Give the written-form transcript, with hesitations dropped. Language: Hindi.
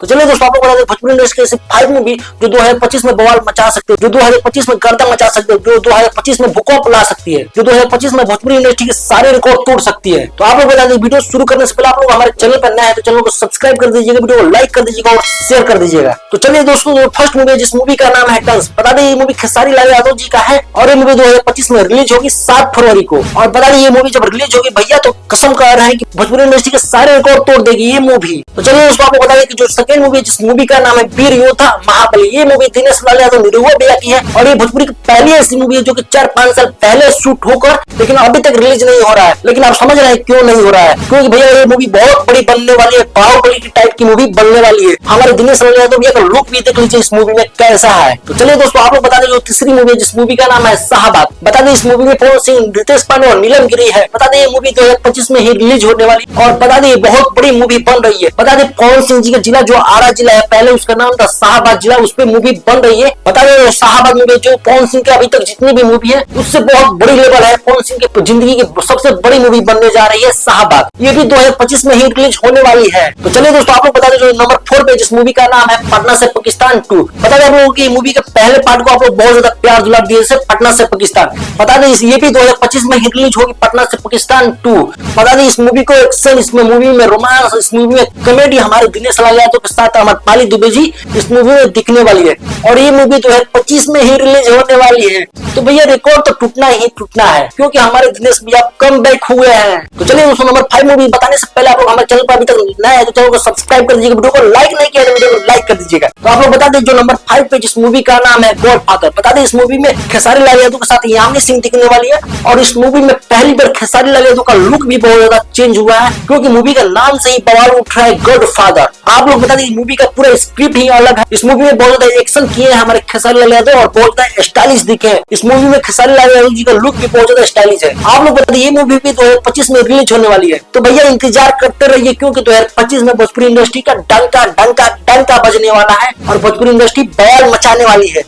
तो चलिए दोस्तों, आपको बता दें भोजपुरी इंडस्ट्री के ऐसे 5 मूवी जो 2025 में बवाल मचा सकते हैं, जो 2025 में गर्दा मचा सकते हैं, जो 2025 में भूकंप ला सकती है, जो 2025 में भोजपुरी इंडस्ट्री के सारे रिकॉर्ड तोड़ सकती है। तो आप लोग बता दें, वीडियो शुरू करने से पहले आप लोग हमारे चैनल पर नए हैं तो चैनल को सब्सक्राइब कर दीजिएगा, वीडियो को लाइक कर दीजिएगा और शेयर कर दीजिएगा। तो चलिए दोस्तों, फर्स्ट मूवी जिस मूवी का नाम है कंस, बता दें ये मूवी खेसारी लाल यादव जी का है और ये मूवी 2025 में रिलीज होगी 7 फरवरी को। और बता दें ये मूवी जब रिलीज होगी भैया तो कसम कह रहे हैं कि भोजपुरी इंडस्ट्री के सारे रिकॉर्ड तोड़ देगी ये मूवी। तो चलिए दोस्तों, आपको बता दें कि जो सेकंड मूवी जिस मूवी का नाम है वीर योद्धा महाबली, ये मूवी दिनेश लाल यादव निरुआ भैया की है और ये भोजपुरी की पहली ऐसी मूवी है जो कि 4-5 साल पहले शूट होकर लेकिन अभी तक रिलीज नहीं हो रहा है। लेकिन आप समझ रहे हैं क्यों नहीं हो रहा है, क्योंकि भैया ये मूवी बहुत बड़ी बनने वाली है, बाहुबली की टाइप की मूवी बनने वाली है। हमारे दिनेश लाल यादव भैया का लुक भी देख लीजिए इस मूवी में कैसा है। तो चलिए दोस्तों, आप लोग बता दें जो तीसरी मूवी है जिस मूवी का नाम है शाहबाद, बता दें इस मूवी में पवन सिंह, रितेश पांडे और नीलम गिरी है। बता दें ये मूवी 2025 में ही रिलीज होने वाली और बता दें बहुत बड़ी मूवी बन रही है। बता दें पवन सिंह जी का जिला जो आरा जिला है, पहले उसका नाम था शाहबाद जिला, उस पर मूवी बन रही है। बता दें शाहबाद मूवी जो पवन सिंह के अभी तक जितनी भी मूवी है उससे बहुत बड़ी लेवल है, पवन सिंह की जिंदगी की सबसे बड़ी मूवी बनने जा रही है शाहबाद। ये भी 2025 में ही रिलीज होने वाली है। तो चलिए दोस्तों, आप लोग बता दें जो नंबर 4 पे जिस मूवी का नाम है पटना से पाकिस्तान 2, बता दें आप लोगों की मूवी के पहले पार्ट को आप लोग बहुत ज्यादा प्यार दुलार दिए से पटना से पाकिस्तान। बता दें ये भी 2025 में ही रिलीज होगी पटना से पाकिस्तान 2। बता दें इस मूवी को एक्शन, इसमें मूवी में रोमांस, इस मूवी में कॉमेडी हमारे दिनेश लाल यादव के साथ हमारे पाली दुबे जी इस मूवी में दिखने वाली है और ये मूवी 2025 में ही रिलीज होने वाली है। तो भैया रिकॉर्ड तो टूटना ही टूटना है क्योंकि हमारे दिनेश भैया कम बैक हुए हैं। तो चलिए दोस्तों, नंबर 5 मूवी बताने से पहले आप लोग हमारे चैनल पर अभी तक नए हैं तो चैनल को सब्सक्राइब कर दीजिएगा, वीडियो को लाइक नहीं किया तो वीडियो को लाइक कर दीजिएगा। तो आप लोग बता दें जो नंबर 5 पे जिस मूवी का नाम है गॉडफादर, बता दें इस मूवी में खेसारी लाल यादव के साथ यामिनी सिंह दिखने वाली है और इस मूवी में पहली बार खेसारी लाल यादव का लुक भी बहुत ज्यादा चेंज हुआ है क्योंकि मूवी का नाम से ही बवाल उठ रहा है गॉडफादर। आप लोग बता दें मूवी का पूरा स्क्रिप्ट ही अलग है, इस मूवी में बहुत ज्यादा एक्शन किए हैं हमारे खेसारी लाल यादव और बहुत ज्यादा स्टाइलिश दिखे हैं। इस मूवी में खेसारी लाल यादव जी का लुक भी बहुत ज्यादा स्टाइलिश है। आप लोग बता दें ये मूवी भी 2025 में रिलीज होने वाली है। तो भैया इंतजार करते रहिए क्योंकि 2025 में भोजपुरी इंडस्ट्री का डंका डंका डंका बजने वाला है और भोजपुरी इंडस्ट्री बवाल मचाने वाली है।